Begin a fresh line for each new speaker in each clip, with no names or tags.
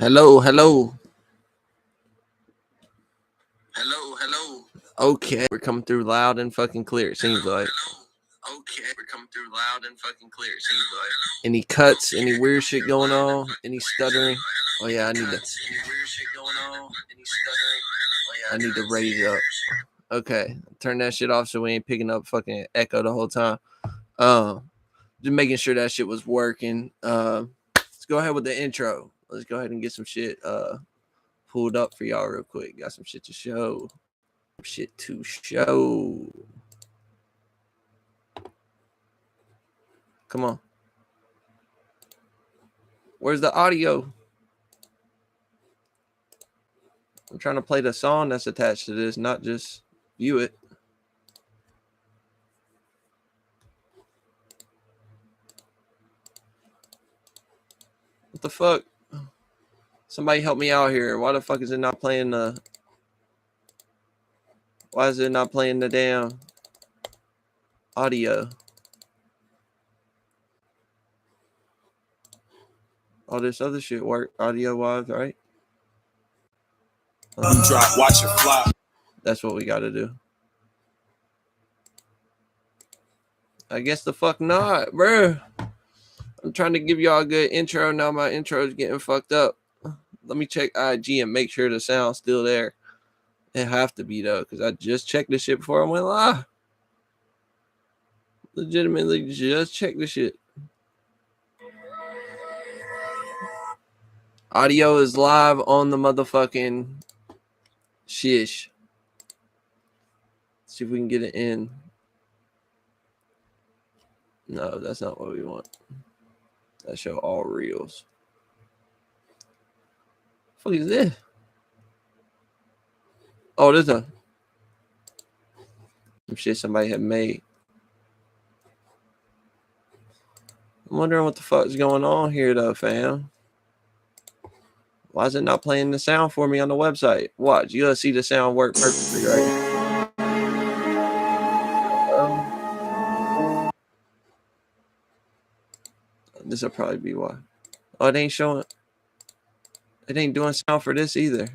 Hello, hello. Hello. Okay, we're coming through loud and fucking clear. It seems like. Okay, we're coming through loud and fucking clear. It seems like. Any cuts? Any weird shit going on? Any stuttering? Oh yeah, I need to. Any weird shit going on? Any stuttering? Oh yeah, I need to raise it up. Okay, turn that shit off so we ain't picking up fucking echo the whole time. Just making sure that shit was working. Let's go ahead with the intro. Let's go ahead and get some shit pulled up for y'all real quick. Got some shit to show. Come on. Where's the audio? I'm trying to play the song that's attached to this, not just view it. What the fuck? Somebody help me out here. Why the fuck is it not playing the... Why is it not playing the damn audio? All this other shit work audio-wise, right?
Drop, watch it fly.
That's what we got to do. I guess the fuck not, bro. I'm trying to give y'all a good intro. Now my intro is getting fucked up. Let me check IG and make sure the sound's still there. It have to be though, because I just checked this shit before I went live. Legitimately just checked this shit. Audio is live on the motherfucking shish. See if we can get it in. No, that's not what we want. That show all reels. What the fuck is this? Oh, there's some shit somebody had made. I'm wondering what the fuck is going on here though, fam. Why is it not playing the sound for me on the website? Watch, you'll see the sound work perfectly, right? This will probably be why. Oh, it ain't showing. It ain't doing sound for this either.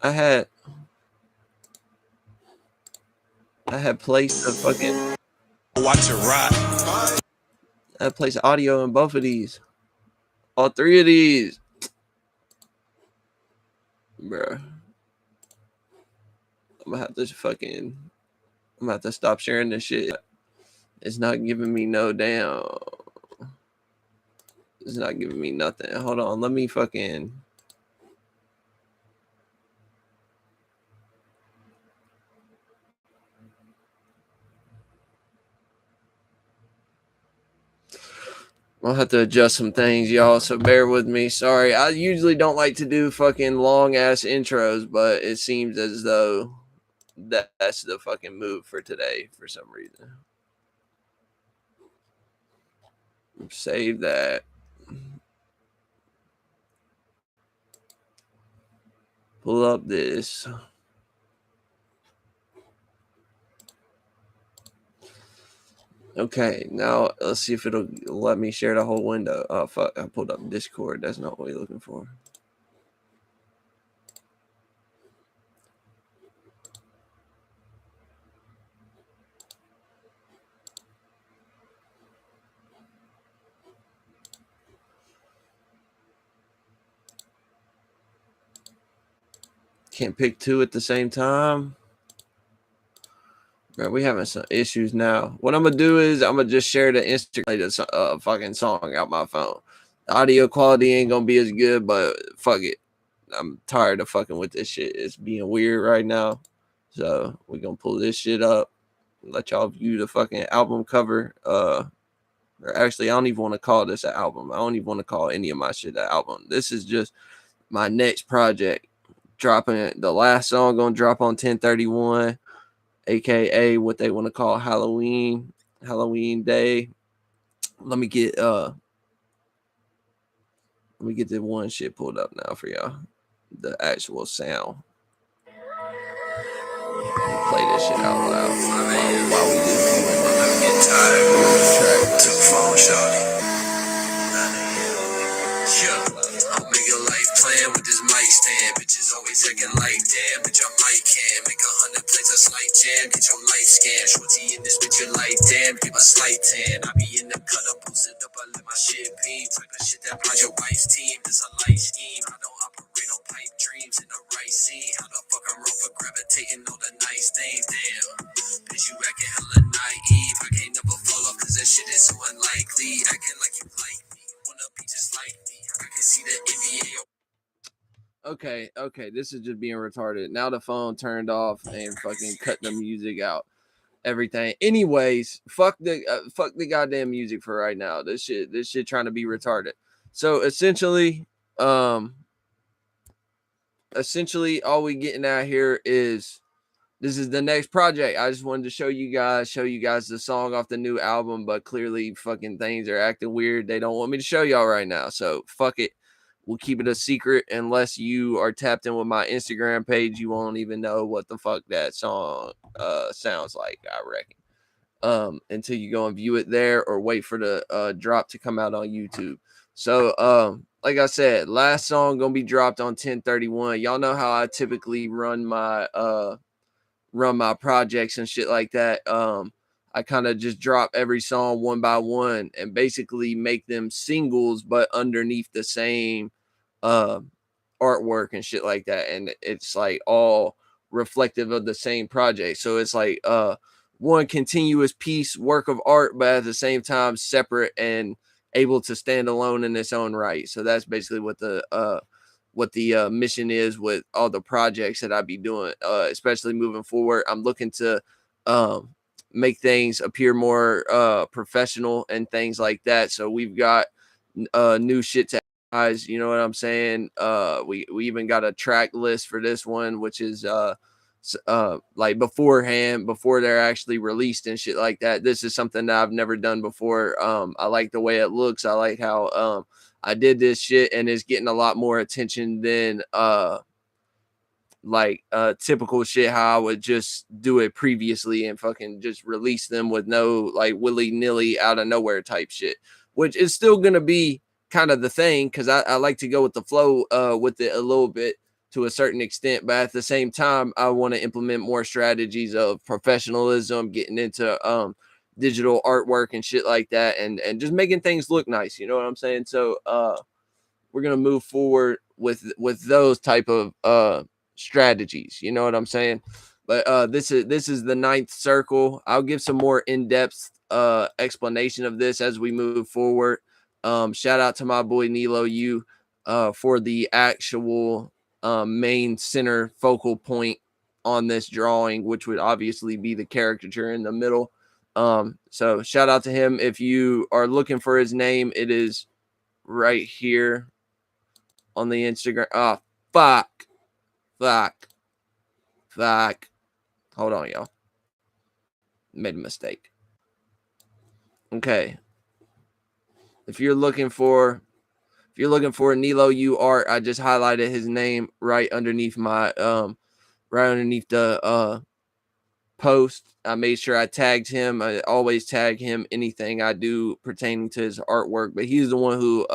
I had placed a fucking...
Watch it rock.
I placed audio in both of these. All three of these. Bruh. I'm gonna have to stop sharing this shit. It's not giving me no damn. It's not giving me nothing. Hold on. Let me fucking... I'll have to adjust some things, y'all, so bear with me. Sorry. I usually don't like to do fucking long-ass intros, but it seems as though that's the fucking move for today for some reason. Save that. Pull up this. Okay, now let's see if it'll let me share the whole window. Oh, fuck. I pulled up Discord. That's not what we're looking for. Can't pick two at the same time. Bro, we having some issues now. What I'm gonna do is I'm gonna just share the Instagram fucking song out my phone. The audio quality ain't gonna be as good, but fuck it. I'm tired of fucking with this shit. It's being weird right now. So we're gonna pull this shit up. Let y'all view the fucking album cover. Or actually, I don't even want to call this an album. I don't even want to call any of my shit an album. This is just my next project. Dropping the last song gonna drop on 10/31, aka what they want to call Halloween Day. Let me get the one shit pulled up now for y'all. The actual sound. Play this shit out loud while we do.
I'm getting tired. Took phone shorty. Yeah.
nightstand. Bitches always acting like damn, bitch, I might can make 100 plays a slight jam. Get your life scan, shorty in this bitch, you like damn, give a slight tan. I be in them cut up, boosted up, I let my shit beam. Type of shit that brought your wife's team. This a light scheme. I don't operate on pipe dreams in the right scene. How the fuck I'm wrong for gravitating on the nice things, damn. Bitch, you acting hella naive. I can't never fall off cause that shit is so unlikely. Acting like you like me, wanna be just like me. I can see the NBA. Okay, this is just being retarded. Now the phone turned off and fucking cut the music out. Everything. Anyways, fuck the goddamn music for right now. This shit trying to be retarded. So essentially all we getting at here is this is the next project. I just wanted to show you guys the song off the new album, but clearly fucking things are acting weird. They don't want me to show y'all right now. So fuck it. We'll keep it a secret unless you are tapped in with my Instagram page. You won't even know what the fuck that song sounds like, I reckon. Until you go and view it there or wait for the drop to come out on YouTube. So like I said, last song gonna be dropped on 10/31. Y'all know how I typically run my projects and shit like that. I kind of just drop every song one by one and basically make them singles, but underneath the same artwork and shit like that. And it's like all reflective of the same project. So it's like one continuous piece, work of art, but at the same time separate and able to stand alone in its own right. So that's basically what the mission is with all the projects that I be doing, especially moving forward. I'm looking to make things appear more professional and things like that. So we've got new shit to advertise, you know what I'm saying? We even got a track list for this one, which is like beforehand, before they're actually released and shit like that. This is something that I've never done before. I like the way it looks. I like how I did this shit and it's getting a lot more attention than typical shit how I would just do it previously and fucking just release them with no like willy-nilly out of nowhere type shit, which is still gonna be kind of the thing because I like to go with the flow with it a little bit to a certain extent, but at the same time I want to implement more strategies of professionalism, getting into digital artwork and shit like that, and just making things look nice, you know what I'm saying? So we're gonna move forward with those type of strategies, you know what I'm saying? But this is the ninth circle. I'll give some more in-depth explanation of this as we move forward. Shout out to my boy Nilo U for the actual main center focal point on this drawing, which would obviously be the caricature in the middle. So shout out to him. If you are looking for his name, it is right here on the Instagram. Oh, fuck. Hold on, y'all. Made a mistake. Okay. If you're looking for Nilo U art, I just highlighted his name right underneath my the post. I made sure I tagged him. I always tag him anything I do pertaining to his artwork, but he's the one who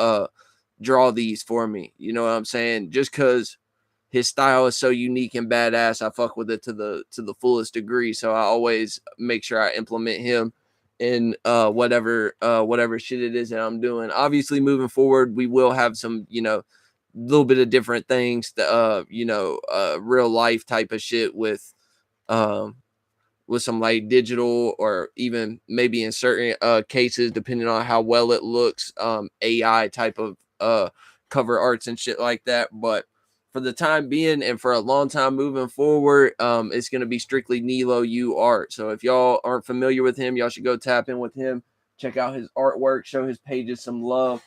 draw these for me. You know what I'm saying? Just because his style is so unique and badass, I fuck with it to the fullest degree. So I always make sure I implement him in whatever shit it is that I'm doing. Obviously, moving forward, we will have some, little bit of different things, real life type of shit with some like digital or even maybe in certain cases, depending on how well it looks, AI type of cover arts and shit like that. But for the time being and for a long time moving forward, it's going to be strictly Nilo U art. So if y'all aren't familiar with him, y'all should go tap in with him, check out his artwork, show his pages some love.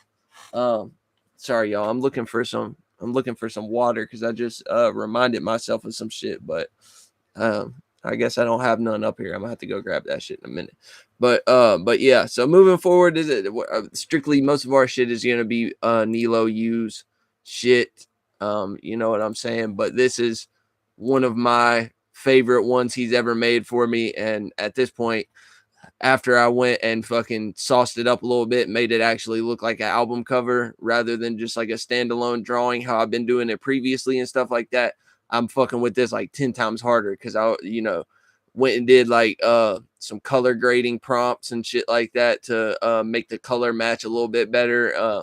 Sorry, y'all. I'm looking for some water because I just reminded myself of some shit, but I guess I don't have none up here. I'm gonna have to go grab that shit in a minute. But yeah. So moving forward, is it strictly most of our shit is gonna be Nilo U's shit. You know what I'm saying? But this is one of my favorite ones he's ever made for me, and at this point, after I went and fucking sauced it up a little bit, made it actually look like an album cover rather than just like a standalone drawing, how I've been doing it previously and stuff like that. I'm fucking with this like 10 times harder because I, went and did like some color grading prompts and shit like that to make the color match a little bit better.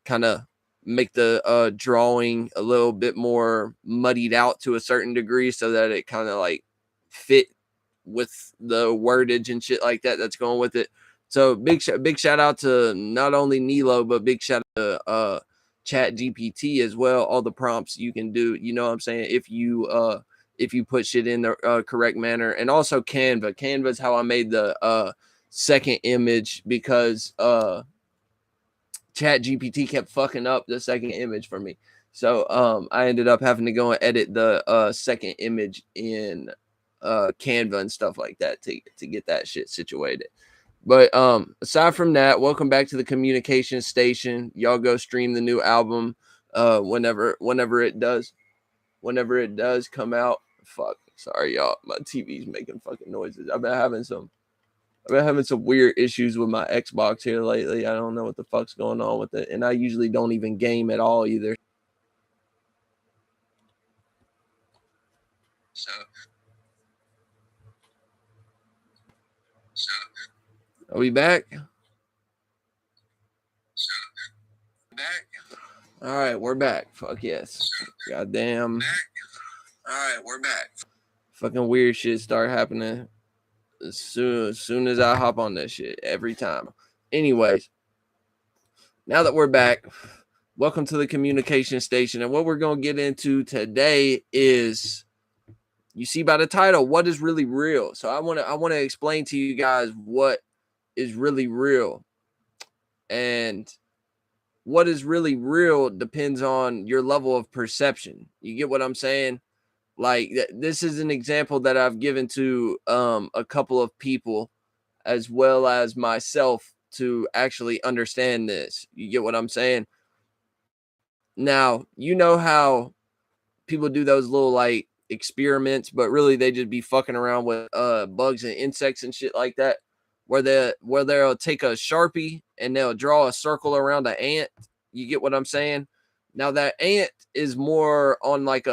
Kind of make the drawing a little bit more muddied out to a certain degree so that it kind of like fit with the wordage and shit like that that's going with it. So big shout out to not only Nilo, but big shout out to Chat GPT as well. All the prompts you can do, you know what I'm saying, if you put shit in the correct manner. And also Canva is how I made the second image because Chat GPT kept fucking up the second image for me. So I ended up having to go and edit the second image in Canva and stuff like that to get that shit situated. But aside from that, welcome back to the Communication Station. Y'all go stream the new album whenever it does come out. Fuck, sorry y'all, my TV's making fucking noises. I've been having some weird issues with my Xbox here lately. I don't know what the fuck's going on with it, and I usually don't even game at all either. So are we back? All right, we're back. Fuck yes. Goddamn. All right, we're back. Fucking weird shit start happening as soon as I hop on this shit every time. Anyways, now that we're back, welcome to the Communication Station. And what we're going to get into today is, you see by the title, what is really real. So I want to explain to you guys what is really real. And what is really real depends on your level of perception. You get what I'm saying? Like, this is an example that I've given to a couple of people as well as myself to actually understand this. You get what I'm saying? Now, you know how people do those little like experiments, but really they just be fucking around with bugs and insects and shit like that, where they'll take a Sharpie and they'll draw a circle around an ant. You get what I'm saying? Now that ant is more on like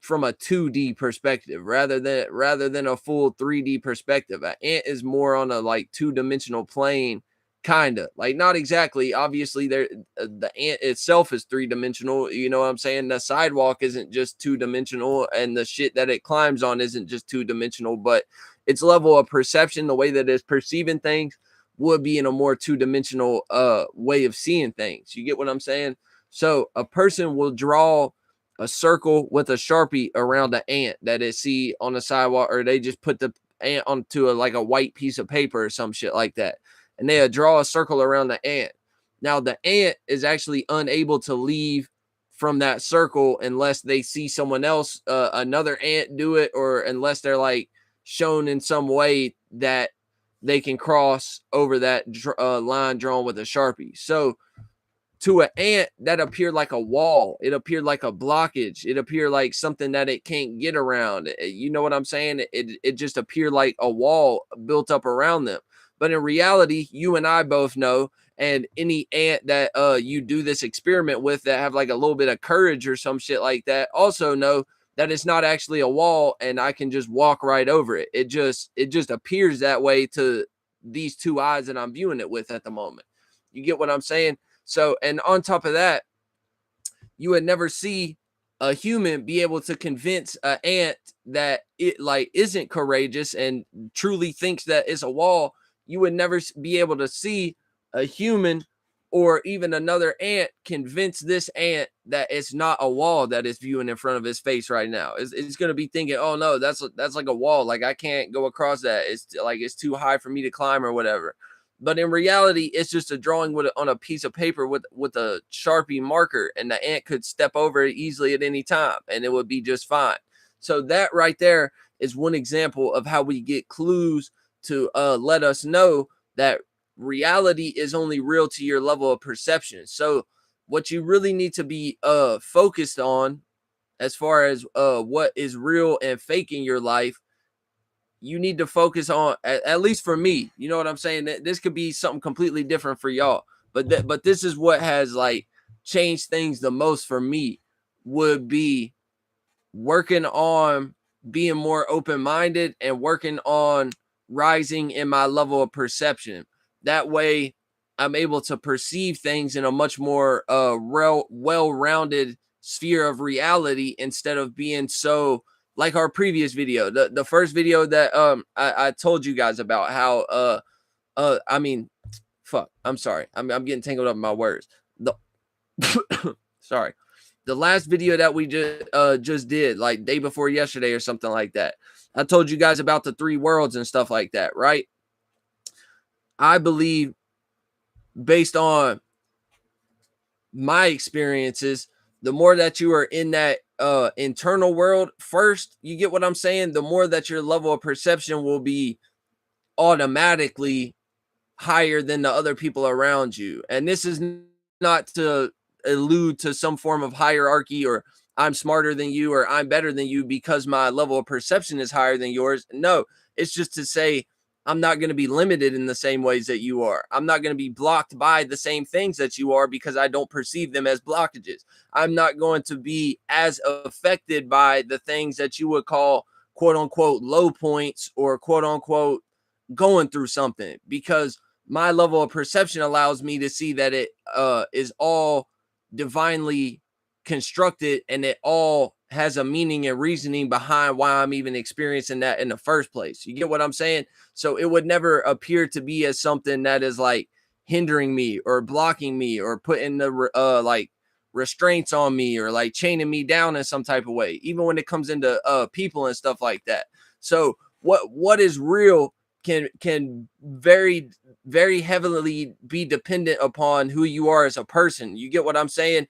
from a 2D perspective rather than a full 3D perspective. An ant is more on a like two-dimensional plane, kind of like, not exactly. Obviously, the ant itself is three-dimensional. You know what I'm saying? The sidewalk isn't just two-dimensional, and the shit that it climbs on isn't just two-dimensional, but its level of perception, the way that it's perceiving things, would be in a more two-dimensional way of seeing things. You get what I'm saying? So a person will draw a circle with a Sharpie around the ant that they see on the sidewalk, or they just put the ant onto a white piece of paper or some shit like that, and they draw a circle around the ant. Now the ant is actually unable to leave from that circle unless they see someone else, another ant, do it, or unless they're like shown in some way that they can cross over that line drawn with a Sharpie. So to an ant, that appeared like a wall. It appeared like a blockage. It appeared like something that it can't get around. You know what I'm saying? It just appeared like a wall built up around them. But in reality, you and I both know, and any ant that you do this experiment with that have like a little bit of courage or some shit like that also know that it's not actually a wall, and I can just walk right over it. It just appears that way to these two eyes that I'm viewing it with at the moment. You get what I'm saying? So, and on top of that, you would never see a human be able to convince an ant that it like isn't courageous and truly thinks that it's a wall. You would never be able to see a human or even another ant convince this ant that it's not a wall that is viewing in front of his face right now. It's going to be thinking, oh no, that's like a wall. Like I can't go across that. It's too high for me to climb or whatever. But in reality, it's just a drawing on a piece of paper with a Sharpie marker, and the ant could step over it easily at any time, and it would be just fine. So that right there is one example of how we get clues to let us know that reality is only real to your level of perception. So what you really need to be focused on as far as what is real and fake in your life you need to focus on, at least for me, you know what I'm saying? This could be something completely different for y'all, but this is what has like changed things the most for me, would be working on being more open-minded and working on rising in my level of perception. That way I'm able to perceive things in a much more well-rounded sphere of reality, instead of being so like our previous video, the first video that I told you guys about, how I mean, fuck, I'm sorry, I'm getting tangled up in my words. The sorry, the last video that we just did, like day before yesterday or something like that, I told you guys about the 3 worlds and stuff like that, right? I believe, based on my experiences, the more that you are in that internal world first, you get what I'm saying, the more that your level of perception will be automatically higher than the other people around you. And this is not to allude to some form of hierarchy, or I'm smarter than you, or I'm better than you because my level of perception is higher than yours. No, it's just to say I'm not going to be limited in the same ways that you are. I'm not going to be blocked by the same things that you are, because I don't perceive them as blockages. I'm not going to be as affected by the things that you would call quote unquote low points, or quote unquote going through something, because my level of perception allows me to see that it is all divinely constructed, and it all has a meaning and reasoning behind why I'm even experiencing that in the first place. You get what I'm saying? So it would never appear to be as something that is like hindering me or blocking me or putting the like restraints on me, or like chaining me down in some type of way, even when it comes into people and stuff like that. So what is real can very heavily be dependent upon who you are as a person. You get what I'm saying?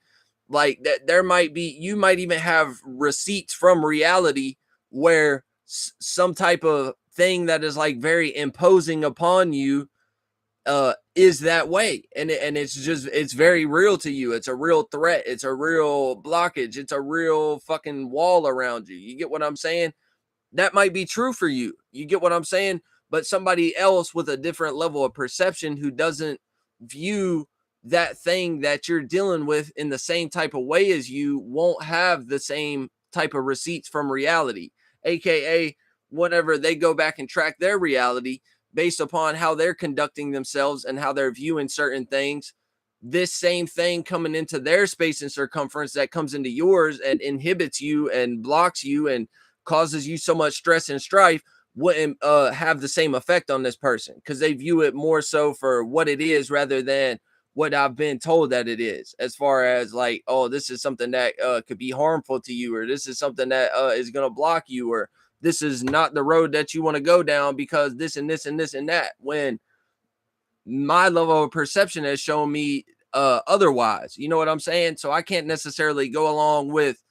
Like that, there might be, you might even have receipts from reality where some type of thing that is like very imposing upon you is that way, and it's just, it's very real to you. It's a real threat, it's a real blockage, it's a real fucking wall around you. You get what I'm saying? That might be true for you. You get what I'm saying? But somebody else with a different level of perception, who doesn't view that thing that you're dealing with in the same type of way as you, won't have the same type of receipts from reality. AKA, whenever they go back and track their reality based upon how they're conducting themselves and how they're viewing certain things, this same thing coming into their space and circumference that comes into yours and inhibits you and blocks you and causes you so much stress and strife, wouldn't have the same effect on this person, because they view it more so for what it is rather than what I've been told that it is, as far as like, oh, this is something that could be harmful to you, or this is something that is going to block you, or this is not the road that you want to go down because this and this and this and that, when my level of perception has shown me otherwise. You know what I'm saying? So I can't necessarily go along with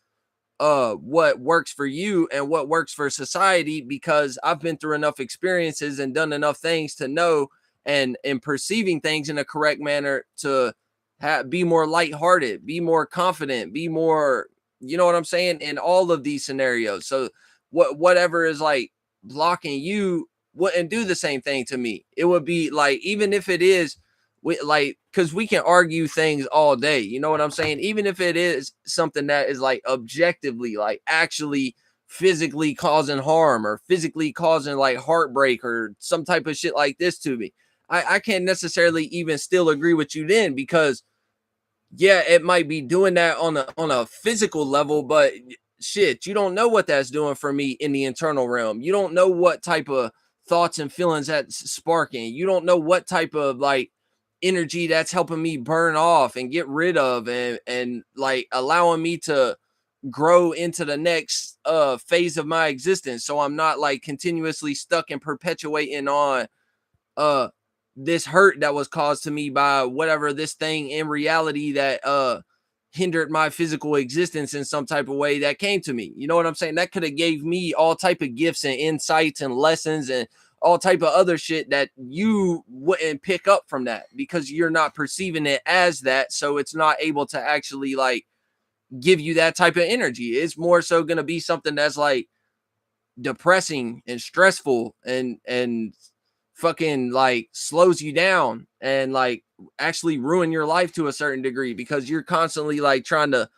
what works for you and what works for society, because I've been through enough experiences and done enough things to know, and perceiving things in a correct manner, to be more lighthearted, be more confident, be more, you know what I'm saying, in all of these scenarios. So whatever is like blocking you wouldn't do the same thing to me. It would be like, even if it is, like, because we can argue things all day, you know what I'm saying, even if it is something that is like objectively, like actually physically causing harm, or physically causing like heartbreak or some type of shit like this to me, I can't necessarily even still agree with you then, because yeah, it might be doing that on a physical level, but shit, you don't know what that's doing for me in the internal realm. You don't know what type of thoughts and feelings that's sparking. You don't know what type of like energy that's helping me burn off and get rid of, and like allowing me to grow into the next phase of my existence, so I'm not like continuously stuck and perpetuating on uh this hurt that was caused to me by whatever this thing in reality that hindered my physical existence in some type of way that came to me. You know what I'm saying? That could have gave me all type of gifts and insights and lessons and all type of other shit that you wouldn't pick up from that, because you're not perceiving it as that. So it's not able to actually like give you that type of energy. It's more so going to be something that's like depressing and stressful and fucking like slows you down and like actually ruin your life to a certain degree, because you're constantly like trying to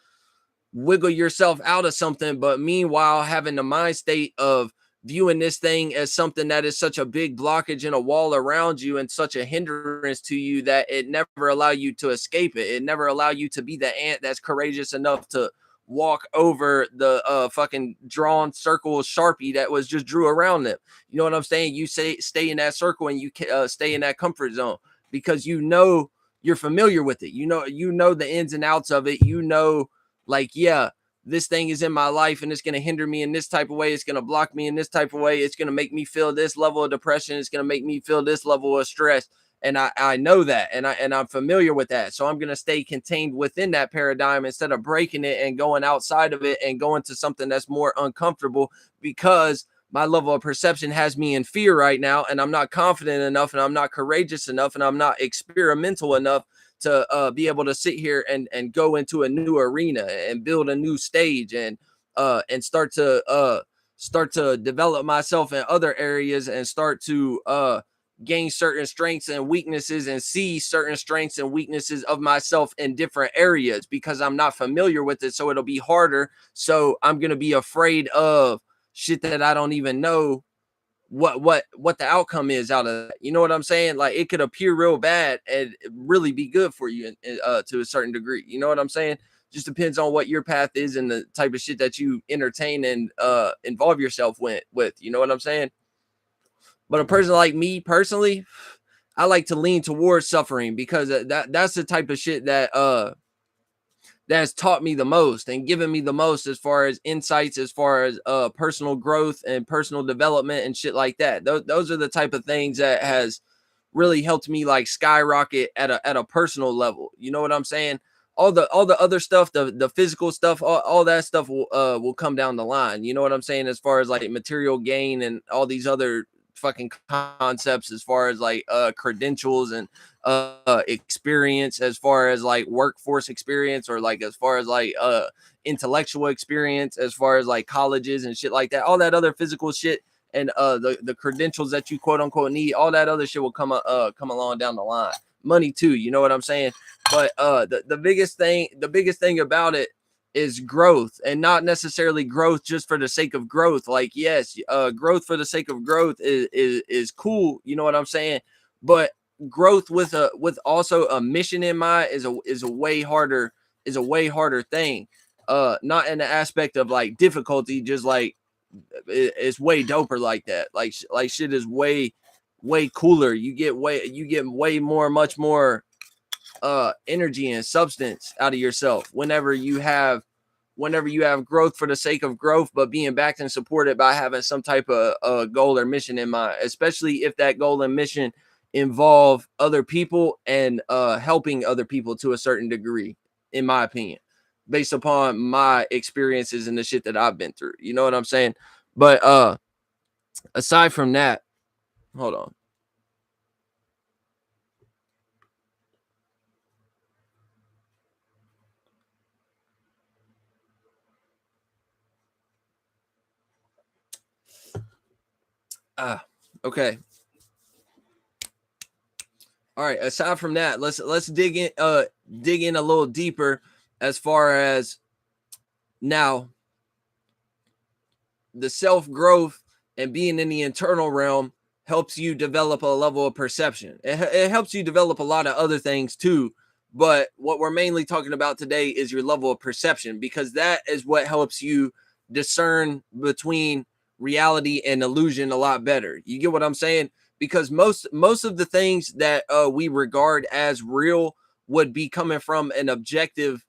wiggle yourself out of something, but meanwhile having the mind state of viewing this thing as something that is such a big blockage and a wall around you and such a hindrance to you that it never allow you to escape it. It never allow you to be the ant that's courageous enough to walk over the fucking drawn circle Sharpie that was just drew around them. You know what I'm saying? You say stay in that circle and you stay in that comfort zone because you know you're familiar with it. You know the ins and outs of it. You know, like, yeah, this thing is in my life and it's going to hinder me in this type of way. It's going to block me in this type of way. It's going to make me feel this level of depression. It's going to make me feel this level of stress. And I know that, and I'm familiar with that. So I'm going to stay contained within that paradigm instead of breaking it and going outside of it and going to something that's more uncomfortable, because my level of perception has me in fear right now, and I'm not confident enough, and I'm not courageous enough, and I'm not experimental enough to be able to sit here and go into a new arena and build a new stage and start to develop myself in other areas and start to gain certain strengths and weaknesses and see certain strengths and weaknesses of myself in different areas, because I'm not familiar with it. So it'll be harder. So I'm going to be afraid of shit that I don't even know what the outcome is out of that. You know what I'm saying? Like, it could appear real bad and really be good for you to a certain degree. You know what I'm saying? Just depends on what your path is and the type of shit that you entertain and involve yourself with. You know what I'm saying? But a person like me personally, I like to lean towards suffering, because that's the type of shit that has taught me the most and given me the most as far as insights, as far as personal growth and personal development and shit like that. Those are the type of things that has really helped me like skyrocket at a personal level. You know what I'm saying? All the other stuff, the physical stuff, all that stuff will come down the line. You know what I'm saying? As far as like material gain and all these other fucking concepts, as far as like credentials and experience, as far as like workforce experience, or like as far as like intellectual experience, as far as like colleges and shit like that, all that other physical shit and the credentials that you quote unquote need, all that other shit will come along down the line. Money too, you know what I'm saying? But the biggest thing about it is growth, and not necessarily growth just for the sake of growth. Like, yes, growth for the sake of growth is cool, you know what I'm saying? But growth with also a mission in mind is a way harder thing. Not in the aspect of like difficulty, just like it's way doper like that. Like shit is way cooler. You get way more, much more energy and substance out of yourself whenever you have growth for the sake of growth, but being backed and supported by having some type of goal or mission in mind, especially if that goal and mission involve other people and helping other people to a certain degree, in my opinion, based upon my experiences and the shit that I've been through. You know what I'm saying? But aside from that, hold on. Okay. All right. Aside from that, let's dig in a little deeper as far as now the self growth and being in the internal realm helps you develop a level of perception. It helps you develop a lot of other things too. But what we're mainly talking about today is your level of perception, because that is what helps you discern between reality and illusion a lot better. You get what I'm saying? Because most of the things that we regard as real would be coming from an objective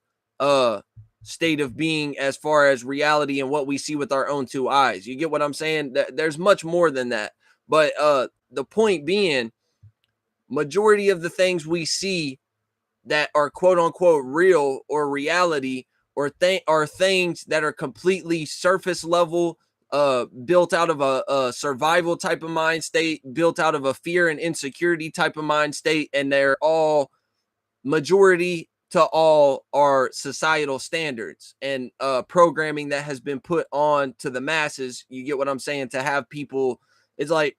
state of being, as far as reality and what we see with our own two eyes. You get what I'm saying? There's much more than that. But the point being, majority of the things we see that are quote unquote real or reality or are things that are completely surface level, built out of a survival type of mind state, built out of a fear and insecurity type of mind state, and they're all majority to all our societal standards and programming that has been put on to the masses. You get what I'm saying? To have people, it's like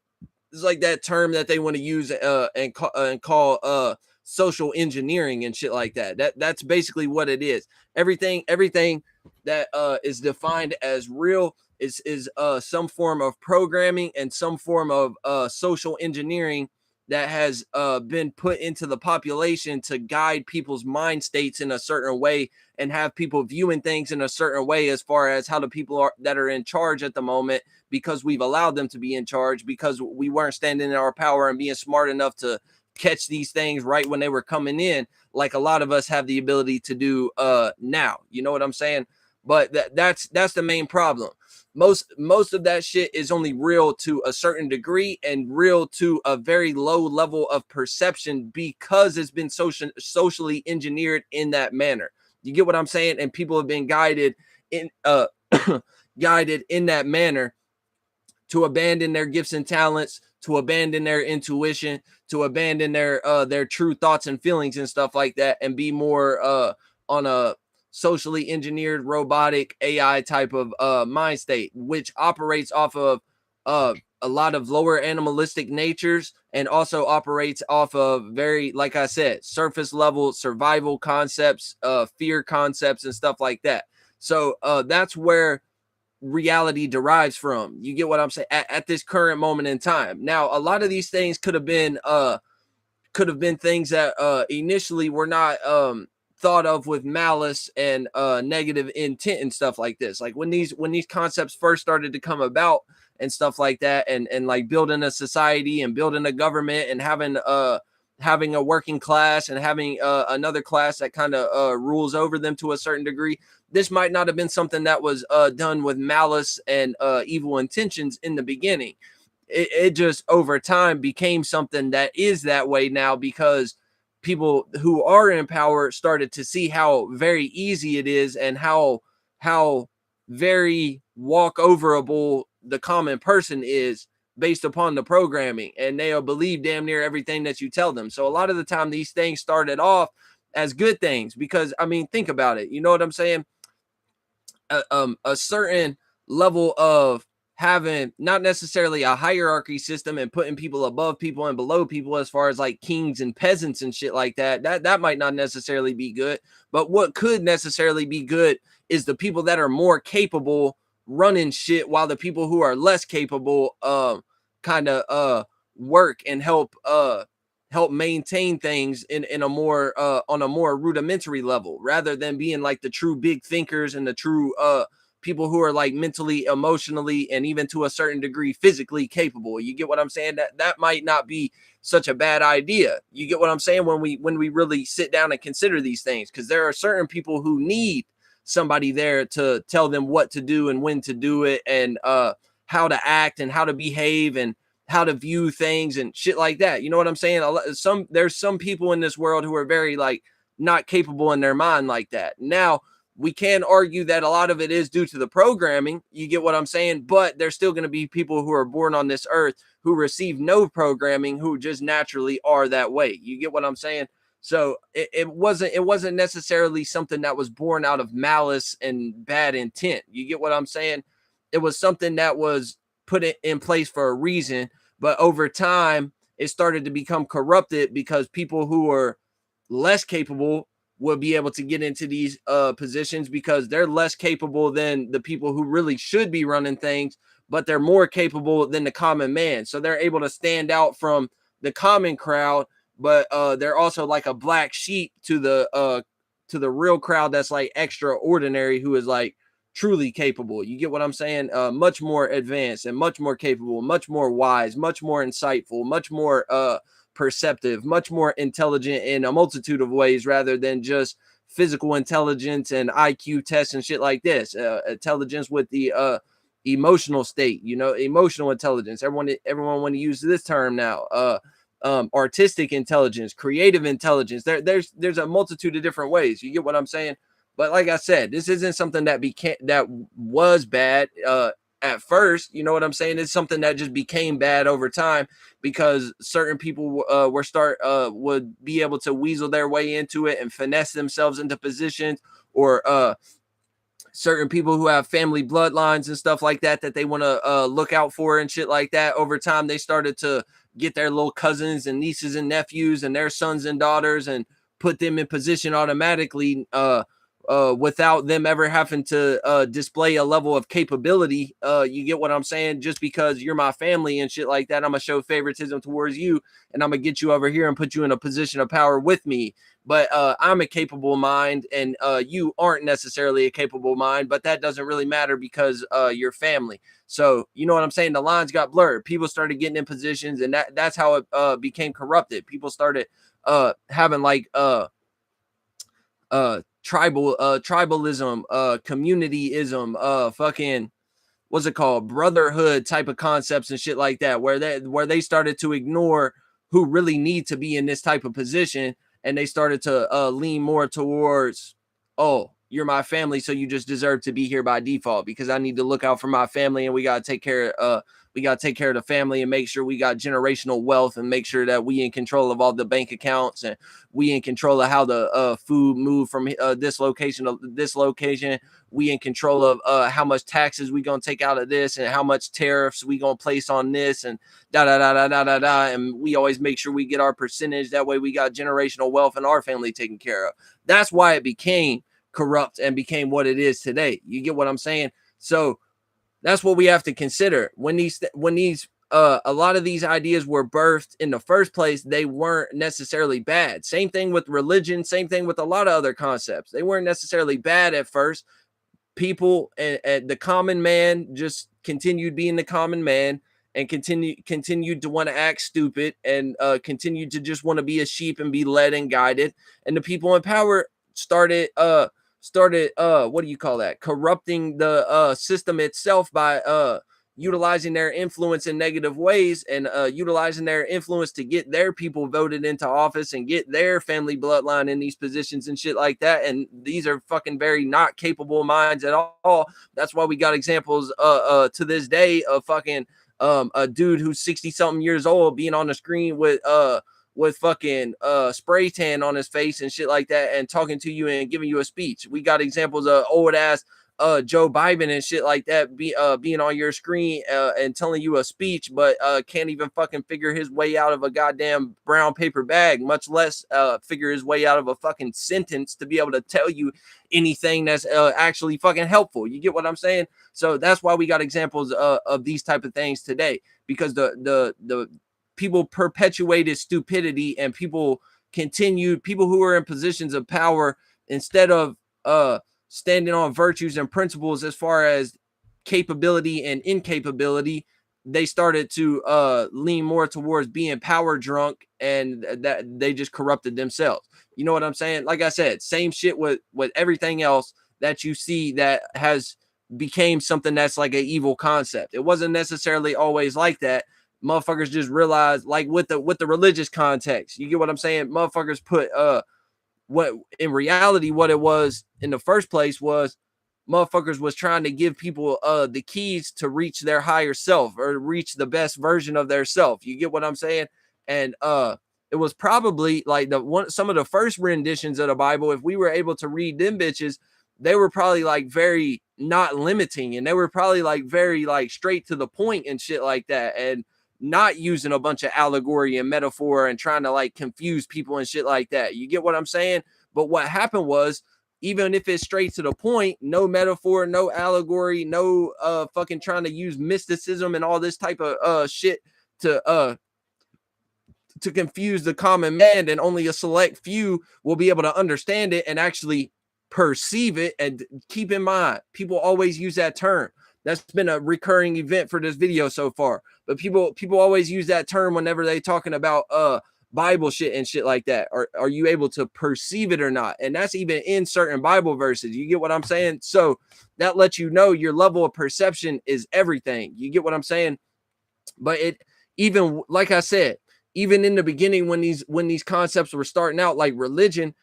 that term that they want to use and call social engineering and shit like that. That's basically what it is. Everything that is defined as real is some form of programming and some form of social engineering that has been put into the population to guide people's mind states in a certain way and have people viewing things in a certain way as far as how the people are that are in charge at the moment, because we've allowed them to be in charge, because we weren't standing in our power and being smart enough to catch these things right when they were coming in, like a lot of us have the ability to do now. You know what I'm saying? But that's the main problem. Most of that shit is only real to a certain degree and real to a very low level of perception because it's been socially engineered in that manner. You get what I'm saying? And people have been guided in guided in that manner to abandon their gifts and talents, to abandon their intuition, to abandon their true thoughts and feelings and stuff like that, and be more on a socially engineered robotic AI type of mind state, which operates off of a lot of lower animalistic natures and also operates off of very, like I said, surface level survival concepts, fear concepts and stuff like that. So that's where reality derives from. You get what I'm saying? At this current moment in time. Now, a lot of these things could have been things that initially were not thought of with malice and negative intent and stuff like this. Like when these concepts first started to come about and stuff like that, and like building a society and building a government and having a working class and having another class that kind of rules over them to a certain degree. This might not have been something that was done with malice and evil intentions in the beginning. It just over time became something that is that way now, because people who are in power started to see how very easy it is and how very walk-overable the common person is based upon the programming, and they'll believe damn near everything that you tell them. So a lot of the time these things started off as good things, because I mean, think about it. You know what I'm saying? A certain level of having not necessarily a hierarchy system and putting people above people and below people, as far as like kings and peasants and shit like that might not necessarily be good. But what could necessarily be good is the people that are more capable running shit, while the people who are less capable kind of work and help maintain things in a more on a more rudimentary level, rather than being like the true big thinkers and the true people who are like mentally, emotionally, and even to a certain degree physically capable. You get what I'm saying? That might not be such a bad idea. You get what I'm saying? When we really sit down and consider these things, because there are certain people who need somebody there to tell them what to do and when to do it, and how to act and how to behave and how to view things and shit like that. You know what I'm saying? There's some people in this world who are very like not capable in their mind like that. Now, we can argue that a lot of it is due to the programming. You get what I'm saying? But there's still going to be people who are born on this earth who receive no programming, who just naturally are that way. You get what I'm saying? So it wasn't necessarily something that was born out of malice and bad intent. You get what I'm saying? It was something that was put in place for a reason, but over time it started to become corrupted, because people who are less capable will be able to get into these positions because they're less capable than the people who really should be running things, but they're more capable than the common man. So they're able to stand out from the common crowd, but they're also like a black sheep to the real crowd that's like extraordinary, who is like truly capable. You get what I'm saying? Much more advanced and much more capable, much more wise, much more insightful, much more perceptive, much more intelligent in a multitude of ways, rather than just physical intelligence and IQ tests and shit like this. Intelligence with the emotional state, emotional intelligence. Everyone want to use this term now. Artistic intelligence, creative intelligence. There's a multitude of different ways. You get what I'm saying? But like I said, this isn't something that was bad. at first. You know what I'm saying? It's something that just became bad over time because certain people would be able to weasel their way into it and finesse themselves into positions, or certain people who have family bloodlines and stuff like that they want to look out for and shit like that. Over time, they started to get their little cousins and nieces and nephews and their sons and daughters and put them in position automatically without them ever having to display a level of capability. You get what I'm saying? Just because you're my family and shit like that, I'm gonna show favoritism towards you, and I'm gonna get you over here and put you in a position of power with me. But I'm a capable mind, and you aren't necessarily a capable mind, but that doesn't really matter because you're family. So you know what I'm saying? The lines got blurred. People started getting in positions, and that's how it became corrupted. People started having like tribalism, communityism, fucking what's it called, brotherhood type of concepts and shit like that, where they started to ignore who really need to be in this type of position, and they started to lean more towards, oh, you're my family, so you just deserve to be here by default because I need to look out for my family, and we gotta take care of the family and make sure we got generational wealth and make sure that we in control of all the bank accounts, and we in control of how the food move from this location to this location. We in control of how much taxes we gonna take out of this and how much tariffs we gonna place on this, and da da da da da da da. And we always make sure we get our percentage. That way we got generational wealth and our family taken care of. That's why it became corrupt and became what it is today. You get what I'm saying? So that's what we have to consider when these a lot of these ideas were birthed in the first place. They weren't necessarily bad. Same thing with religion, same thing with a lot of other concepts. They weren't necessarily bad at first. People and the common man just continued being the common man and continued to want to act stupid and continued to just want to be a sheep and be led and guided. And the people in power started what do you call that, corrupting the system itself by utilizing their influence in negative ways, and utilizing their influence to get their people voted into office and get their family bloodline in these positions and shit like that. And these are fucking very not capable minds at all. That's why we got examples to this day of fucking a dude who's 60 something years old being on the screen with fucking spray tan on his face and shit like that, and talking to you and giving you a speech. We got examples of old ass Joe Biden and shit like that being on your screen and telling you a speech, but can't even fucking figure his way out of a goddamn brown paper bag, much less figure his way out of a fucking sentence to be able to tell you anything that's actually fucking helpful. You get what I'm saying? So that's why we got examples of these type of things today, because the people perpetuated stupidity, and people who are in positions of power, instead of standing on virtues and principles as far as capability and incapability, they started to lean more towards being power drunk, and that they just corrupted themselves. You know what I'm saying? Like I said, same shit with everything else that you see that has became something that's like an evil concept. It wasn't necessarily always like that. Motherfuckers just realized, like with the religious context, you get what I'm saying? Motherfuckers put what in reality what it was in the first place was motherfuckers was trying to give people the keys to reach their higher self or reach the best version of their self. You get what I'm saying? And it was probably like some of the first renditions of the Bible, if we were able to read them bitches, they were probably like very not limiting, and they were probably like very like straight to the point and shit like that, and not using a bunch of allegory and metaphor and trying to like confuse people and shit like that. You get what I'm saying? But what happened was, even if it's straight to the point, no metaphor, no allegory, no fucking trying to use mysticism and all this type of shit to confuse the common man, and only a select few will be able to understand it and actually perceive it. And keep in mind, people always use that term. That's been a recurring event for this video so far. But people always use that term whenever they talking about Bible shit and shit like that. Are you able to perceive it or not? And that's even in certain Bible verses. You get what I'm saying? So that lets you know your level of perception is everything. You get what I'm saying? But it, even like I said, even in the beginning when these concepts were starting out, like religion,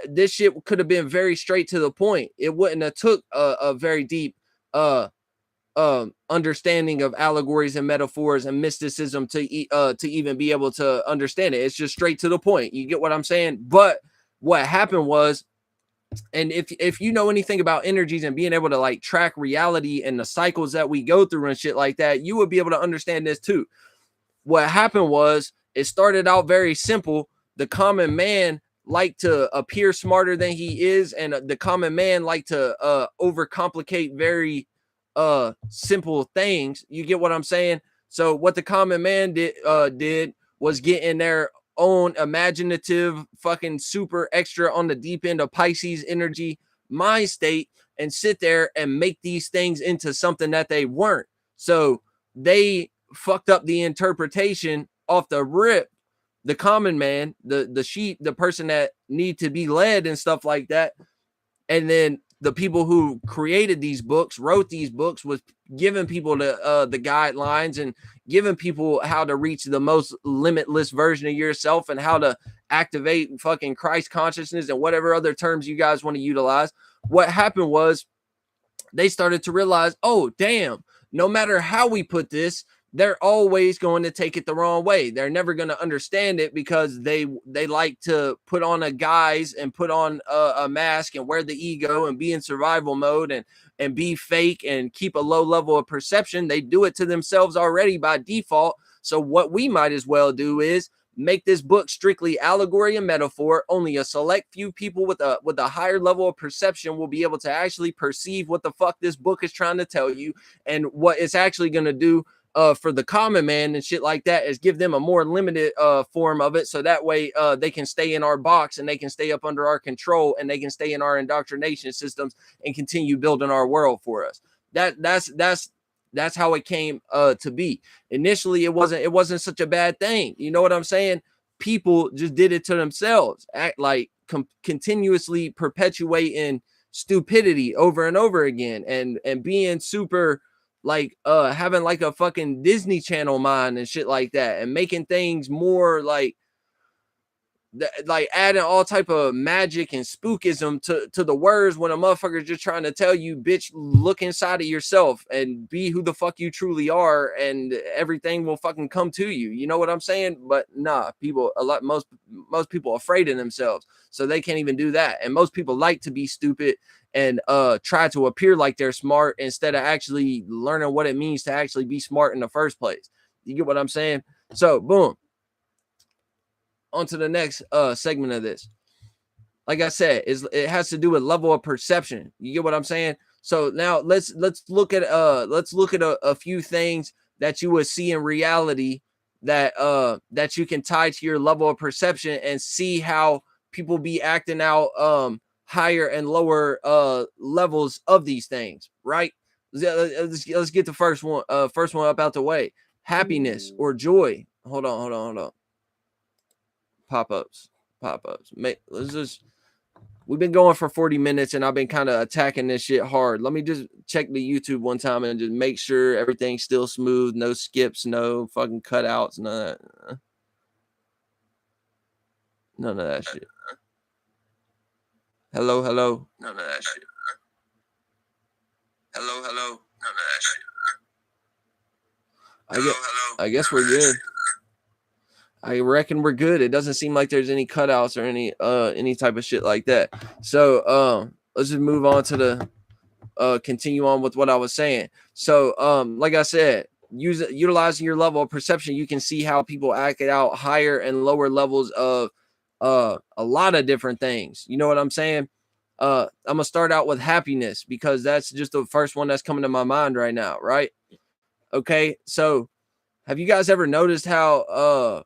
this shit could have been very straight to the point. It wouldn't have took a very deep understanding of allegories and metaphors and mysticism to even be able to understand it. It's just straight to the point. You get what I'm saying? But what happened was, and if you know anything about energies and being able to like track reality and the cycles that we go through and shit like that, you would be able to understand this too. What happened was, it started out very simple. The common man liked to appear smarter than he is, and the common man liked to overcomplicate very simple things. You get what I'm saying? So what the common man did was get in their own imaginative fucking super extra on the deep end of Pisces energy mind state and sit there and make these things into something that they weren't. So they fucked up the interpretation off the rip. The common man, the sheep, the person that need to be led and stuff like that. And then the people who created these books, wrote these books, was giving people the guidelines and giving people how to reach the most limitless version of yourself and how to activate fucking Christ consciousness and whatever other terms you guys want to utilize. What happened was, they started to realize, oh, damn, no matter how we put this, they're always going to take it the wrong way. They're never going to understand it because they like to put on a guise and put on a mask and wear the ego and be in survival mode and be fake and keep a low level of perception. They do it to themselves already by default. So what we might as well do is make this book strictly allegory and metaphor. Only a select few people with a higher level of perception will be able to actually perceive what the fuck this book is trying to tell you, and what it's actually going to do for the common man and shit like that is give them a more limited form of it, so that way they can stay in our box and they can stay up under our control and they can stay in our indoctrination systems and continue building our world for us. That's how it came to be. Initially, it wasn't such a bad thing. You know what I'm saying? People just did it to themselves, act like continuously perpetuating stupidity over and over again, and being super like having like a fucking Disney Channel mind and shit like that, and making things more like adding all type of magic and spookism to the words, when a motherfucker's just trying to tell you, bitch, look inside of yourself and be who the fuck you truly are, and everything will fucking come to you. You know what I'm saying? But nah, most people are afraid of themselves, so they can't even do that. And most people like to be stupid and try to appear like they're smart instead of actually learning what it means to actually be smart in the first place. You get what I'm saying? So boom, on to the next segment of this. Like I said, it has to do with level of perception. You get what I'm saying? So now let's look at a few things that you would see in reality that you can tie to your level of perception, and see how people be acting out higher and lower levels of these things, right? Let's get the first one up out the way. Happiness or joy. Hold on. Pop-ups. We've been going for 40 minutes and I've been kind of attacking this shit hard. Let me just check the YouTube one time and just make sure everything's still smooth, no skips, no fucking cutouts, none of that shit. Hello. None of that shit. Hello. None of that shit. I guess we're good. I reckon we're good. It doesn't seem like there's any cutouts or any type of shit like that. So let's just move on to the continue on with what I was saying. So like I said, utilizing your level of perception, you can see how people act out higher and lower levels of a lot of different things. You know what I'm saying? I'm gonna start out with happiness because that's just the first one that's coming to my mind right now, right? Okay, so have you guys ever noticed how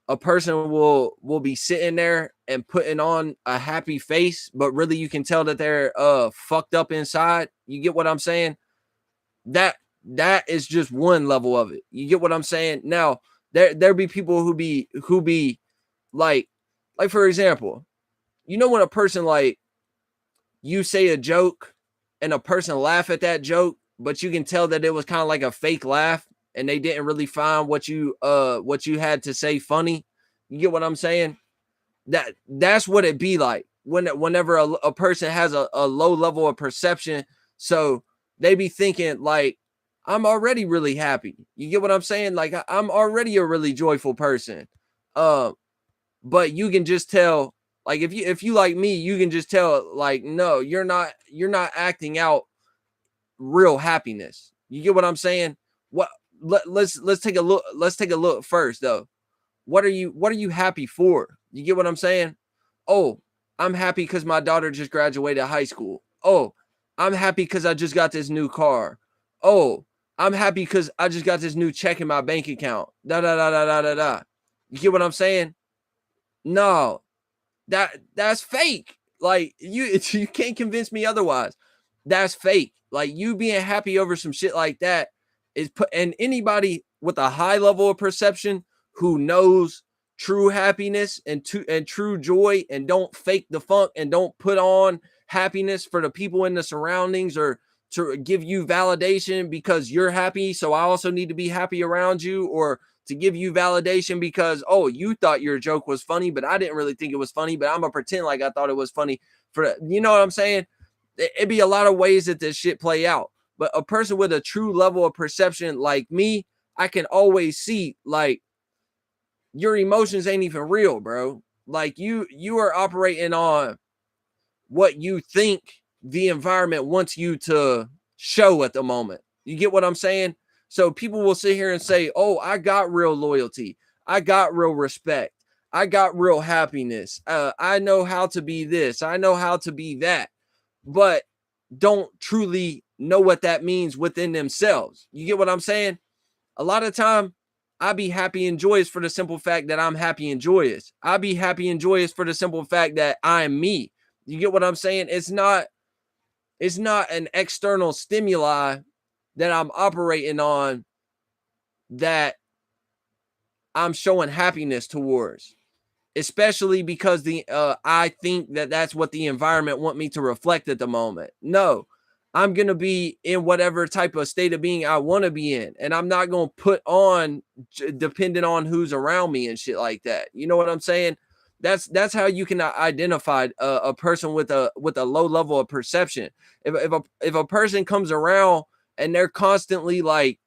a person will be sitting there and putting on a happy face, but really you can tell that they're fucked up inside? You get what I'm saying? That is just one level of it. You get what I'm saying? Now there be people who be like for example, you know when a person, like, you say a joke and a person laugh at that joke, but you can tell that it was kind of like a fake laugh and they didn't really find what you had to say funny. You get what I'm saying? That's what it be like whenever a person has a low level of perception. So they be thinking like I'm already really happy. You get what I'm saying? Like I'm already a really joyful person. But you can just tell, like if you like me, you can just tell, like, no, you're not acting out real happiness. You get what I'm saying? What let's take a look. Let's take a look first though. What are you happy for? You get what I'm saying? Oh, I'm happy because my daughter just graduated high school. Oh, I'm happy because I just got this new car. Oh, I'm happy because I just got this new check in my bank account. Da da da da da da da. You get what I'm saying? No, that's fake. Like you can't convince me otherwise. That's fake. Like you being happy over some shit like that is put, and anybody with a high level of perception who knows true happiness and true joy and don't fake the funk and don't put on happiness for the people in the surroundings or to give you validation because you're happy, so I also need to be happy around you, or to give you validation because, oh, you thought your joke was funny, but I didn't really think it was funny, but I'm gonna pretend like I thought it was funny for, you know what I'm saying? It'd be a lot of ways that this shit play out. But a person with a true level of perception like me, I can always see, like, your emotions ain't even real, bro. Like you are operating on what you think the environment wants you to show at the moment. You get what I'm saying? So people will sit here and say, "Oh, I got real loyalty. I got real respect. I got real happiness. I know how to be this. I know how to be that." But don't truly know what that means within themselves. You get what I'm saying? A lot of time I be happy and joyous for the simple fact that I'm happy and joyous. I be happy and joyous for the simple fact that I'm me. You get what I'm saying? It's not an external stimuli that I'm operating on that I'm showing happiness towards, especially because the I think that that's what the environment want me to reflect at the moment. No, I'm going to be in whatever type of state of being I want to be in, and I'm not going to put on depending on who's around me and shit like that. You know what I'm saying? That's how you can identify a person with a low level of perception. If a person comes around and they're constantly like,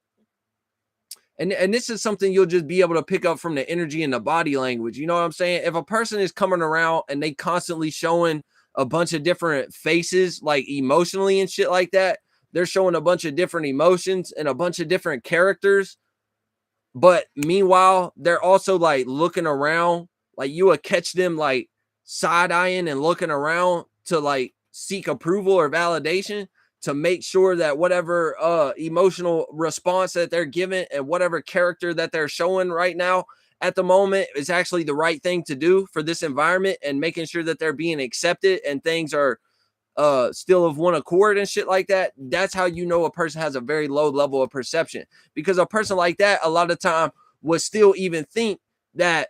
and this is something you'll just be able to pick up from the energy and the body language. You know what I'm saying? If a person is coming around and they constantly showing a bunch of different faces, like emotionally and shit like that, they're showing a bunch of different emotions and a bunch of different characters. But meanwhile, they're also like looking around, like you would catch them like side eyeing and looking around to like seek approval or validation to make sure that whatever emotional response that they're giving and whatever character that they're showing right now at the moment is actually the right thing to do for this environment, and making sure that they're being accepted and things are still of one accord and shit like that. That's how you know a person has a very low level of perception, because a person like that a lot of time would still even think that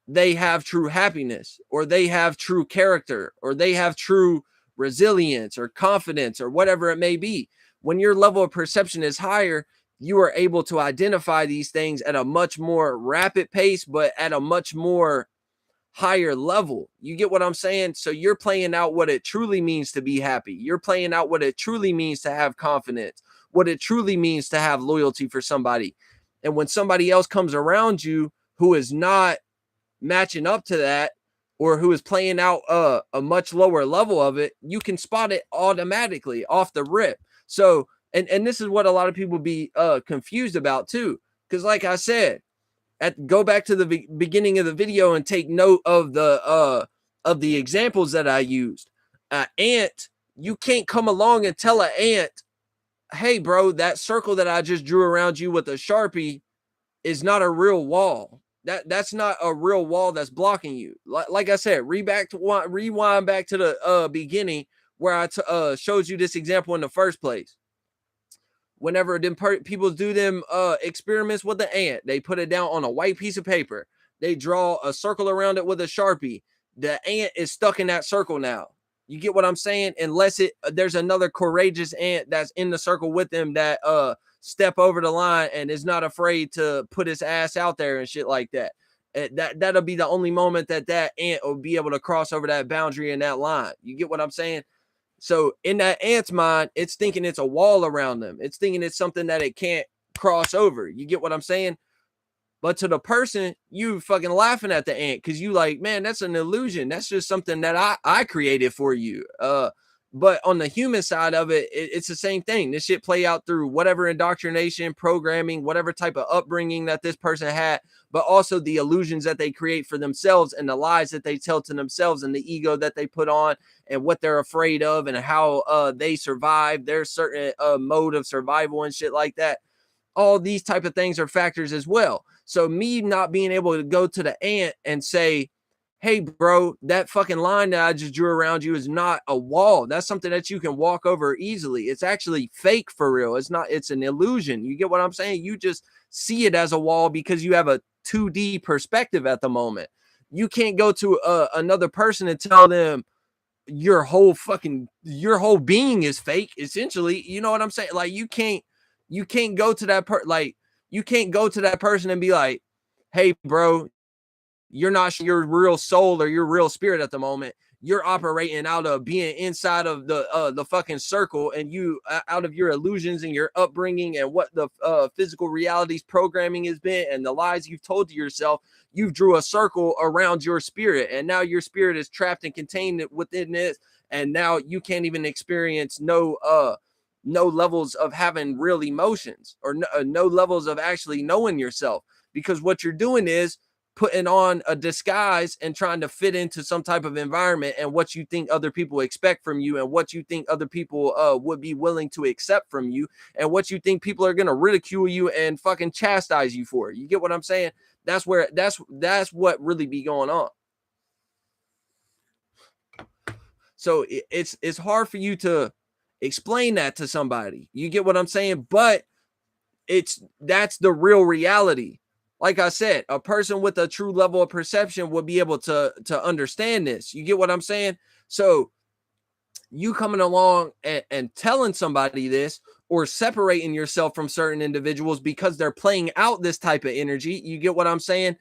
they have true happiness, or they have true character, or they have true resilience or confidence or whatever it may be. When your level of perception is higher, you are able to identify these things at a much more rapid pace, but at a much more higher level. You get what I'm saying? So you're playing out what it truly means to be happy. You're playing out what it truly means to have confidence, what it truly means to have loyalty for somebody. And when somebody else comes around you who is not matching up to that, or who is playing out a much lower level of it, you can spot it automatically off the rip. So, and this is what a lot of people be confused about too. Because like I said, go back to the beginning of the video and take note of the examples that I used. Ant, you can't come along and tell an ant, hey bro, that circle that I just drew around you with a Sharpie is not a real wall. That's not a real wall that's blocking you. Like I said, rewind back to the beginning where I showed you this example in the first place. Whenever people do them experiments with the ant, they put it down on a white piece of paper. They draw a circle around it with a Sharpie. The ant is stuck in that circle now. You get what I'm saying? Unless there's another courageous ant that's in the circle with them that step over the line and is not afraid to put his ass out there and shit like that. That'll be the only moment that ant will be able to cross over that boundary and that line. You get what I'm saying? So in that ant's mind, it's thinking it's a wall around them. It's thinking it's something that it can't cross over. You get what I'm saying? But to the person, you fucking laughing at the ant because you like, man, that's an illusion. That's just something that I created for you. But on the human side of it, it's the same thing. This shit play out through whatever indoctrination, programming, whatever type of upbringing that this person had, but also the illusions that they create for themselves and the lies that they tell to themselves and the ego that they put on and what they're afraid of and how they survive their certain mode of survival and shit like that. All these type of things are factors as well. So me not being able to go to the ant and say, hey, bro, that fucking line that I just drew around you is not a wall. That's something that you can walk over easily. It's actually fake for real. It's not, it's an illusion. You get what I'm saying? You just see it as a wall because you have a 2D perspective at the moment. You can't go to another person and tell them your whole being is fake, essentially. You know what I'm saying? Like you can't go to that you can't go to that person and be like, hey, bro, you're not your real soul or your real spirit at the moment. You're operating out of being inside of the fucking circle, and you out of your illusions and your upbringing and what the physical reality's programming has been and the lies you've told to yourself. You've drew a circle around your spirit, and now your spirit is trapped and contained within this, and now you can't even experience no levels of having real emotions or no levels of actually knowing yourself, because what you're doing is putting on a disguise and trying to fit into some type of environment and what you think other people expect from you and what you think other people would be willing to accept from you and what you think people are going to ridicule you and fucking chastise you for. You get what I'm saying? That's what really be going on. So it's hard for you to explain that to somebody. You get what I'm saying? But that's the real reality. Like I said, a person with a true level of perception will be able to understand this. You get what I'm saying? So you coming along and telling somebody this or separating yourself from certain individuals because they're playing out this type of energy. You get what I'm saying?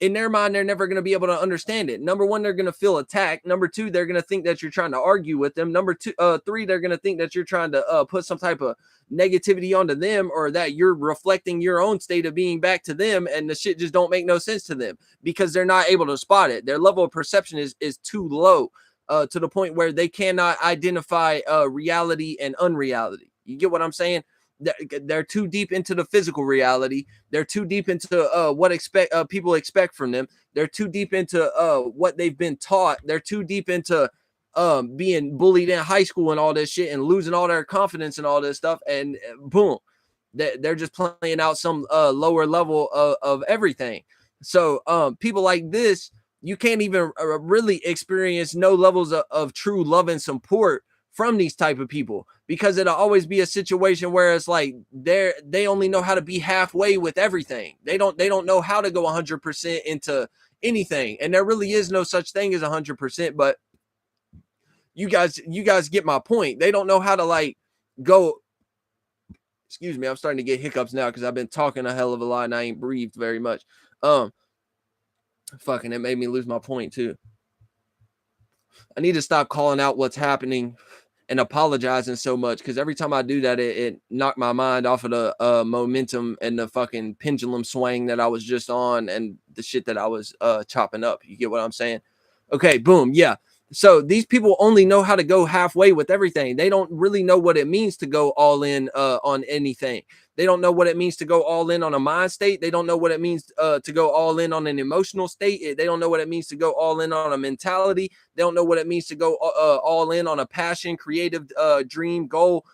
In their mind, they're never going to be able to understand it. Number one, they're going to feel attacked. Number two, they're going to think that you're trying to argue with them. Number three, they're going to think that you're trying to put some type of negativity onto them or that you're reflecting your own state of being back to them. And the shit just don't make no sense to them because they're not able to spot it. Their level of perception is too low to the point where they cannot identify reality and unreality. You get what I'm saying? They're too deep into the physical reality. They're too deep into what people expect from them. They're too deep into what they've been taught. They're too deep into being bullied in high school and all this shit and losing all their confidence and all this stuff. And boom, they're just playing out some lower level of everything. So people like this, you can't even really experience no levels of true love and support from these type of people, because it'll always be a situation where it's like they only know how to be halfway with everything. They don't know how to go 100% into anything, and there really is no such thing as 100%. But you guys get my point. They don't know how to like go. Excuse me, I'm starting to get hiccups now because I've been talking a hell of a lot and I ain't breathed very much. Fucking, it made me lose my point too. I need to stop calling out what's happening and apologizing so much, because every time I do that, it knocked my mind off of the momentum and the fucking pendulum swing that I was just on and the shit that I was chopping up. You get what I'm saying? Okay, boom, yeah. So these people only know how to go halfway with everything. They don't really know what it means to go all in on anything. They don't know what it means to go all in on a mind state. They don't know what it means to go all in on an emotional state. They don't know what it means to go all in on a mentality. They don't know what it means to go all in on a passion, creative dream, goal,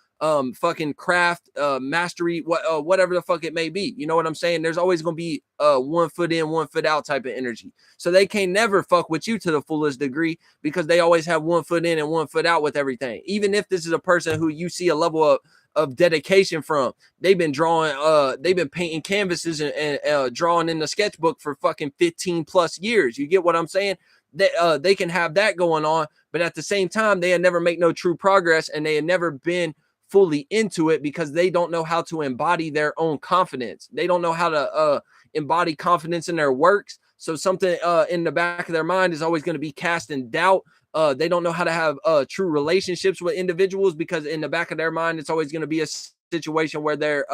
fucking craft, mastery, whatever the fuck it may be. You know what I'm saying? There's always going to be 1 foot in, 1 foot out type of energy. So they can never fuck with you to the fullest degree because they always have 1 foot in and 1 foot out with everything. Even if this is a person who you see a level of dedication from, they've been drawing, they've been painting canvases and drawing in the sketchbook for fucking 15 plus years. You get what I'm saying? They can have that going on, but at the same time, they never make no true progress, and they have never been fully into it because they don't know how to embody their own confidence. They don't know how to embody confidence in their works. So something in the back of their mind is always going to be cast in doubt They don't know how to have true relationships with individuals, because in the back of their mind, it's always going to be a situation where they're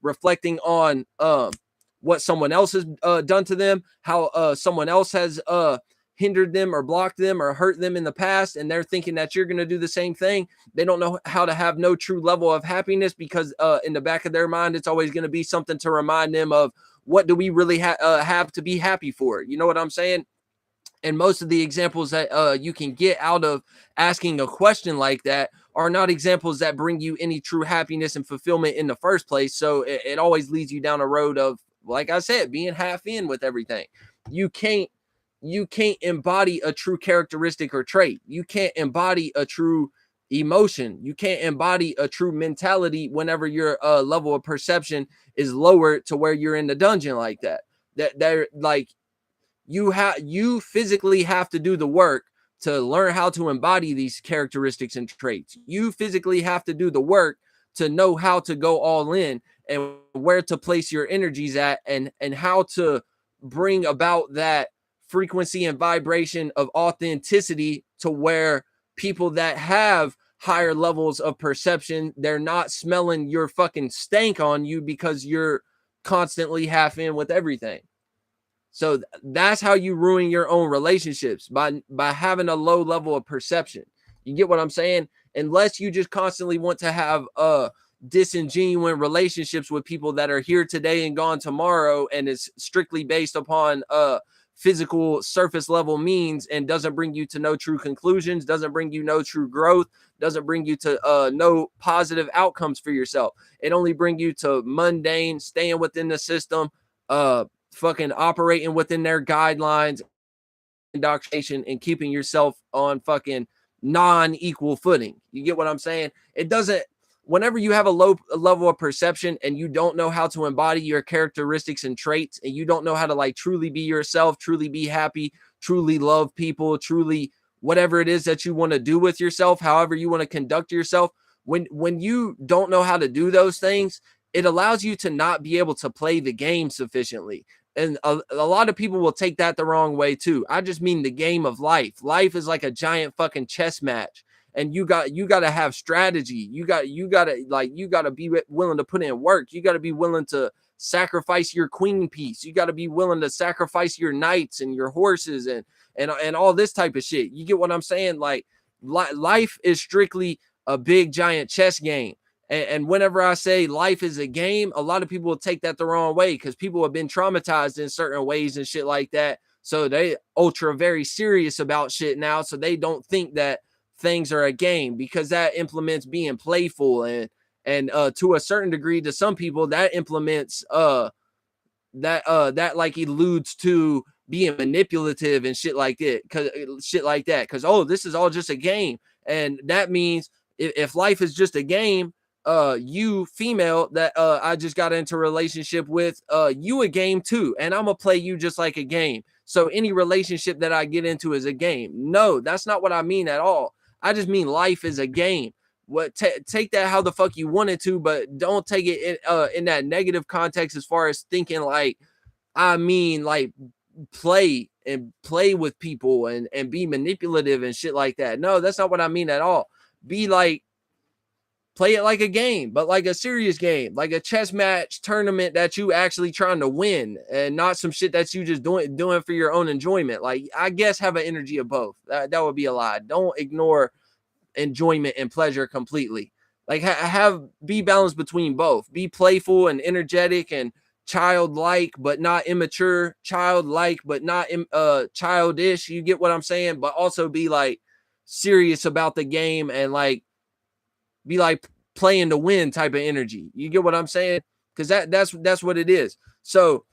reflecting on what someone else has done to them, how someone else has hindered them or blocked them or hurt them in the past, and they're thinking that you're going to do the same thing. They don't know how to have no true level of happiness, because in the back of their mind, it's always going to be something to remind them of, what do we really have to be happy for? You know what I'm saying? And most of the examples that you can get out of asking a question like that are not examples that bring you any true happiness and fulfillment in the first place. So it always leads you down a road of, like I said, being half in with everything. You can't embody a true characteristic or trait. You can't embody a true emotion. You can't embody a true mentality whenever your level of perception is lower to where you're in the dungeon like that. They're like, you physically have to do the work to learn how to embody these characteristics and traits. You physically have to do the work to know how to go all in and where to place your energies at, and how to bring about that frequency and vibration of authenticity to where people that have higher levels of perception, they're not smelling your fucking stank on you because you're constantly half in with everything. So that's how you ruin your own relationships, by having a low level of perception. You get what I'm saying? Unless you just constantly want to have disingenuous relationships with people that are here today and gone tomorrow, and it's strictly based upon physical surface level means, and doesn't bring you to no true conclusions, doesn't bring you no true growth, doesn't bring you to no positive outcomes for yourself. It only bring you to mundane, staying within the system, fucking operating within their guidelines, indoctrination, and keeping yourself on fucking non-equal footing. You get what I'm saying? It doesn't, whenever you have a low level of perception and you don't know how to embody your characteristics and traits, and you don't know how to like truly be yourself, truly be happy, truly love people, truly whatever it is that you want to do with yourself, however you want to conduct yourself, when you don't know how to do those things, it allows you to not be able to play the game sufficiently. And a lot of people will take that the wrong way too. I just mean the game of life. Life is like a giant fucking chess match, and you got to have strategy. You got to be willing to put in work. You got to be willing to sacrifice your queen piece. You got to be willing to sacrifice your knights and your horses and all this type of shit. You get what I'm saying? Like life is strictly a big giant chess game. And whenever I say life is a game, a lot of people will take that the wrong way, because people have been traumatized in certain ways and shit like that. So they ultra very serious about shit now. So they don't think that things are a game, because that implements being playful, and to a certain degree, to some people, that implements that like alludes to being manipulative and shit like that. Because oh, this is all just a game. And that means if life is just a game, you female that I just got into a relationship with, you a game too, and I'm gonna play you just like a game. So any relationship that I get into is a game. No, that's not what I mean at all. I just mean life is a game. What take that how the fuck you want it to, but don't take it in that negative context, as far as thinking like, I mean, like play with people and be manipulative and shit like that. No, that's not what I mean at all. Be like, play it like a game, but like a serious game, like a chess match tournament that you actually trying to win, and not some shit that you just doing for your own enjoyment. Like, I guess have an energy of both. That would be a lie. Don't ignore enjoyment and pleasure completely. Like be balanced between both. Be playful and energetic and childlike, but not immature. Childlike, but not childish. You get what I'm saying? But also be like serious about the game, and like be like playing to win type of energy. You get what I'm saying? Because that's what it is. So,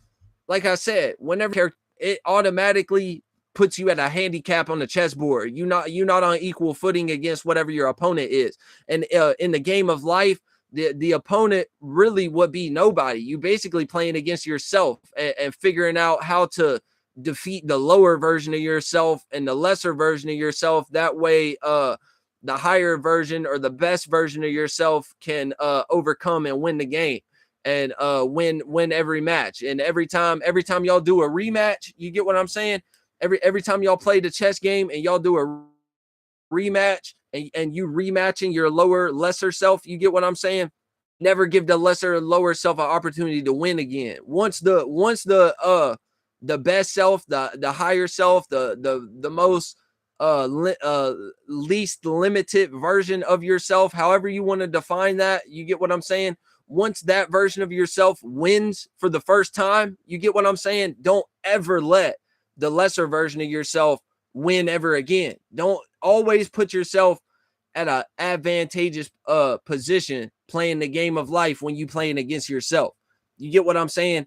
like I said, whenever it automatically puts you at a handicap on the chessboard, you're not on equal footing against whatever your opponent is. And in the game of life, the opponent really would be nobody. You basically playing against yourself and figuring out how to defeat the lower version of yourself and the lesser version of yourself. That way, the higher version or the best version of yourself can overcome and win the game, and win every match. And every time y'all do a rematch, you get what I'm saying? Every time y'all play the chess game and y'all do a rematch and you rematching your lesser self, you get what I'm saying? Never give the lower self an opportunity to win again. Once the best self, the higher self, the most least limited version of yourself, however you want to define that, you get what I'm saying? Once that version of yourself wins for the first time, you get what I'm saying? Don't ever let the lesser version of yourself win ever again. Don't always put yourself at an advantageous position playing the game of life when you playing against yourself. You get what I'm saying?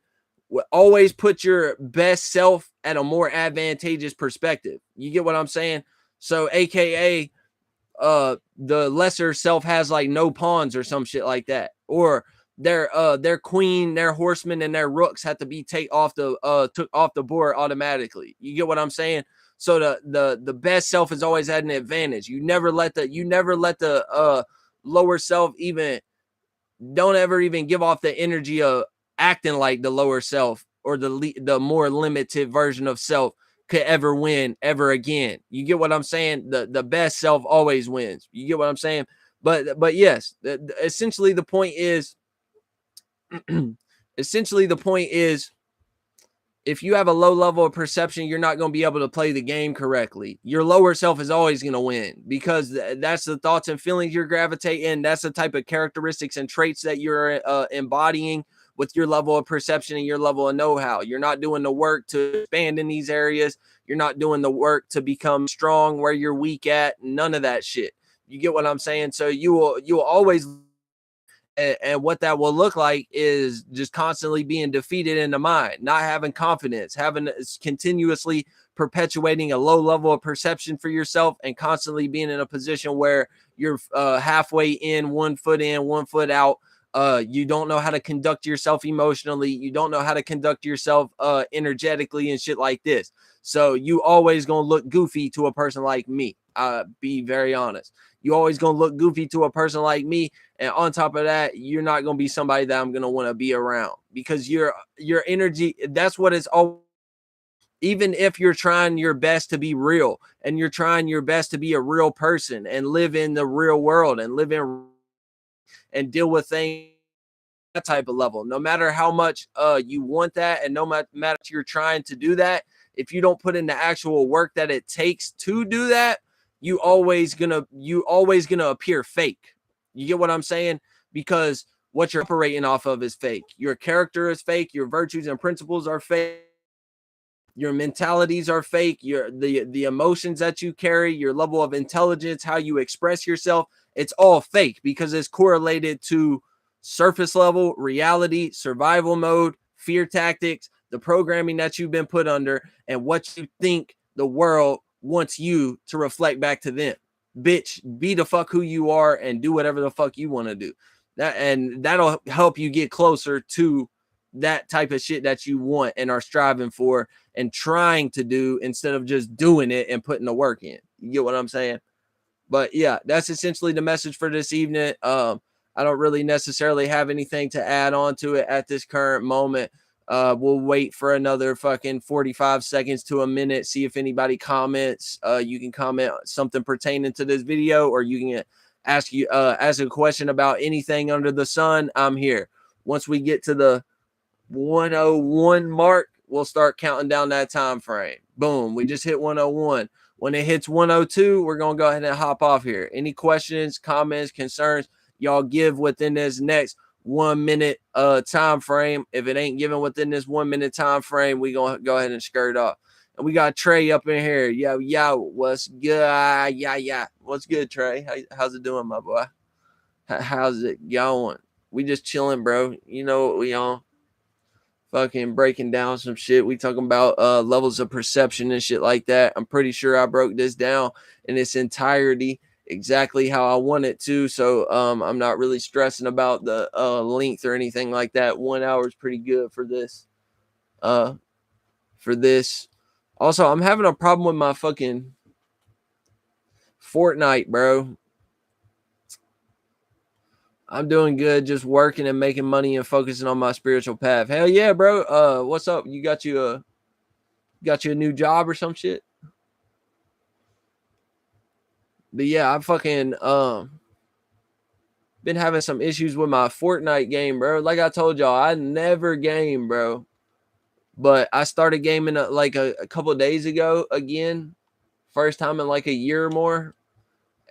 Always put your best self at a more advantageous perspective. You get what I'm saying? So AKA the lesser self has like no pawns or some shit like that. Or their queen, their horsemen, and their rooks have to be took off the board automatically. You get what I'm saying? So the best self has always had an advantage. You never let the lower self don't ever even give off the energy of acting like the lower self or the more limited version of self could ever win ever again. You get what I'm saying? The best self always wins. You get what I'm saying? But yes, essentially the point is if you have a low level of perception, you're not going to be able to play the game correctly. Your lower self is always going to win because that's the thoughts and feelings you're gravitating. That's the type of characteristics and traits that you're embodying with your level of perception and your level of know-how. You're not doing the work to expand in these areas. You're not doing the work to become strong where you're weak at. None of that shit. You get what I'm saying? So you will always. And what that will look like is just constantly being defeated in the mind, not having confidence, continuously perpetuating a low level of perception for yourself, and constantly being in a position where you're halfway in, 1 foot in, 1 foot out. You don't know how to conduct yourself emotionally. You don't know how to conduct yourself energetically and shit like this. So you always gonna look goofy to a person like me. Be very honest. You always gonna look goofy to a person like me, and on top of that, you're not gonna be somebody that I'm gonna want to be around because your energy. That's what it's all. Even if you're trying your best to be real and you're trying your best to be a real person and live in the real world and live in and deal with things that type of level, no matter how much you want that, and no matter you're trying to do that, if you don't put in the actual work that it takes to do that, you always gonna appear fake. You get what I'm saying? Because what you're operating off of is fake. Your character is fake. Your virtues and principles are fake. Your mentalities are fake. The emotions that you carry, your level of intelligence, how you express yourself, it's all fake because it's correlated to surface level reality, survival mode, fear tactics, the programming that you've been put under, and what you think the world wants you to reflect back to them. Bitch, be the fuck who you are and do whatever the fuck you want to do. That'll help you get closer to that type of shit that you want and are striving for and trying to do, instead of just doing it and putting the work in. You get what I'm saying? But yeah, that's essentially the message for this evening. I don't really necessarily have anything to add on to it at this current moment. We'll wait for another fucking 45 seconds to a minute, see if anybody comments. You can comment something pertaining to this video, or you can ask a question about anything under the sun. I'm here. Once we get to the 101 mark, we'll start counting down that time frame. Boom, we just hit 101. When it hits 102, we're going to go ahead and hop off here. Any questions, comments, concerns, y'all give within this next 1 minute time frame. If it ain't given within this 1 minute time frame, we going to go ahead and skirt off. And we got Trey up in here. Yo, what's good? Yeah. What's good, Trey? How's it doing, my boy? How's it going? We just chilling, bro. You know what we on? Fucking breaking down some shit. We talking about levels of perception and shit like that. I'm pretty sure I broke this down in its entirety exactly how I want it to. So I'm not really stressing about the length or anything like that. 1 hour is pretty good for this. Also, I'm having a problem with my fucking Fortnite, bro. I'm doing good, just working and making money and focusing on my spiritual path. Hell yeah, bro. What's up? You got you a new job or some shit? But yeah, I fucking been having some issues with my Fortnite game, bro. Like I told y'all, I never game, bro. But I started gaming like a couple days ago again. First time in like a year or more.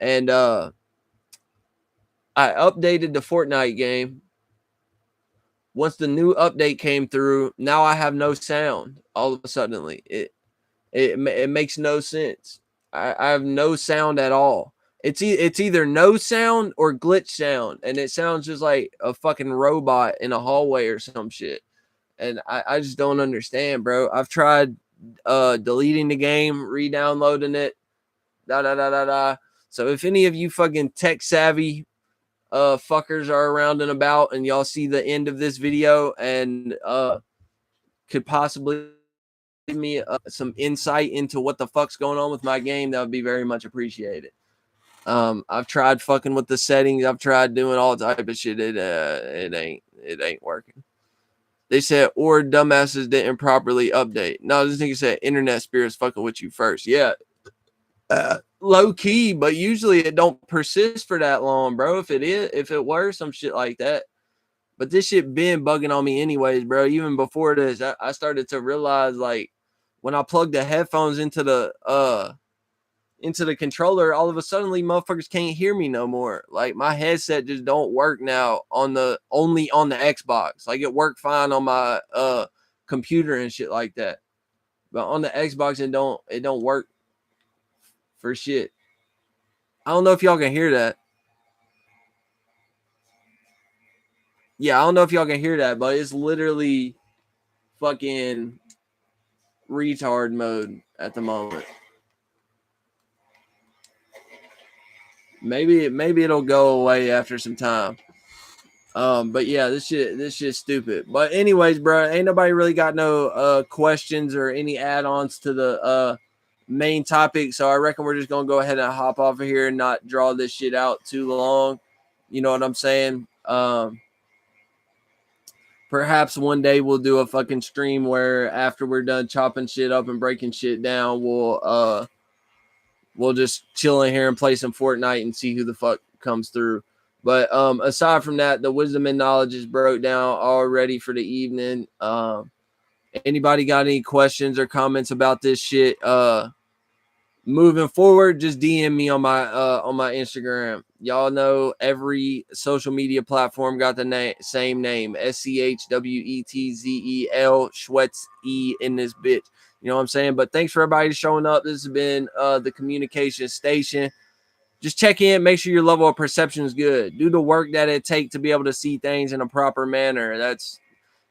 And I updated the Fortnite game. Once the new update came through, now I have no sound. All of a sudden, it makes no sense. I have no sound at all. It's either no sound or glitch sound, and it sounds just like a fucking robot in a hallway or some shit. And I just don't understand, bro. I've tried deleting the game, re-downloading it, da da da da da. So if any of you fucking tech savvy fuckers are around and about and y'all see the end of this video and could possibly give me some insight into what the fuck's going on with my game, that would be very much appreciated. I've tried fucking with the settings. I've tried doing all type of shit. It ain't working. They said, or dumbasses didn't properly update. No, this nigga said internet spirits fucking with you first. Yeah. Low key, but usually it don't persist for that long, bro. If it were some shit like that. But this shit been bugging on me anyways, bro. Even before this, I started to realize, like, when I plugged the headphones into the controller, all of a sudden motherfuckers can't hear me no more. Like, my headset just don't work now only on the Xbox. Like, it worked fine on my computer and shit like that. But on the Xbox it don't work for shit. I don't know if y'all can hear that. Yeah, I don't know if y'all can hear that, but it's literally fucking retard mode at the moment. Maybe it'll go away after some time. But yeah, this shit's stupid. But anyways, bro, ain't nobody really got no questions or any add-ons to the main topic. So I reckon we're just gonna go ahead and hop off of here and not draw this shit out too long. You know what I'm saying? Perhaps one day we'll do a fucking stream where after we're done chopping shit up and breaking shit down, we'll just chill in here and play some Fortnite and see who the fuck comes through. But aside from that, the wisdom and knowledge is broke down already for the evening. Anybody got any questions or comments about this shit? Moving forward, just DM me on my Instagram. Y'all know every social media platform got the same name, SCHWETZEL, Schwetz E in this bitch. You know what I'm saying? But thanks for everybody showing up. This has been the communication station. Just check in, make sure your level of perception is good. Do the work that it takes to be able to see things in a proper manner. That's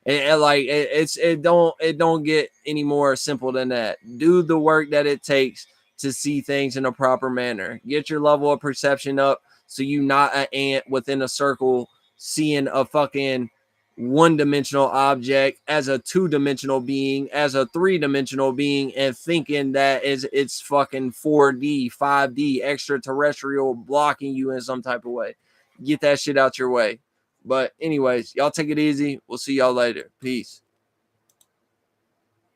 it don't get any more simple than that. Do the work that it takes to see things in a proper manner. Get your level of perception up so you not an ant within a circle seeing a fucking one-dimensional object as a two-dimensional being, as a three-dimensional being, and thinking that it's fucking 4D, 5D, extraterrestrial blocking you in some type of way. Get that shit out your way. But anyways, y'all take it easy. We'll see y'all later. Peace.